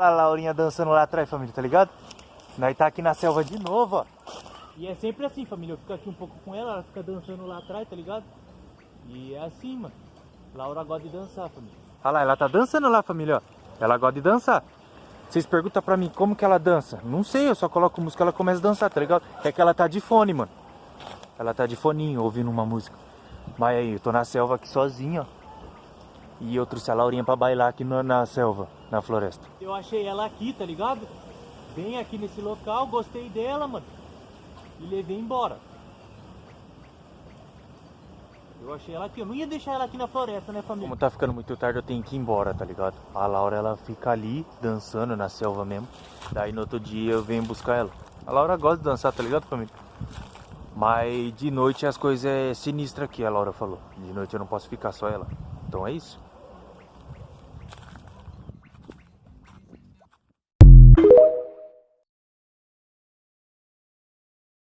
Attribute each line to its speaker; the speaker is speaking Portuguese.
Speaker 1: Olha a Laurinha dançando lá atrás, família, tá ligado? Nós tá aqui na selva de novo, ó.
Speaker 2: E é sempre assim, família. Eu fico aqui um pouco com ela fica dançando lá atrás, tá ligado? E é assim, mano. Laura gosta de dançar, família.
Speaker 1: Olha lá, ela tá dançando lá, família, ó. Ela gosta de dançar. Vocês perguntam pra mim como que ela dança? Não sei, eu só coloco música e ela começa a dançar, tá ligado? É que ela tá de fone, mano. Ela tá de foninho, ouvindo uma música. Mas aí, eu tô na selva aqui sozinho, ó. E eu trouxe a Laurinha pra bailar aqui na selva, na floresta.
Speaker 2: Eu achei ela aqui, tá ligado? Bem aqui nesse local, gostei dela, mano. E levei embora. Eu achei ela aqui, eu não ia deixar ela aqui na floresta, né, família?
Speaker 1: Como tá ficando muito tarde, eu tenho que ir embora, tá ligado? A Laura, ela fica ali, dançando na selva mesmo. Daí no outro dia eu venho buscar ela. A Laura gosta de dançar, tá ligado, família? Mas de noite as coisas é sinistra aqui, a Laura falou. De noite eu não posso ficar só ela. Então é isso.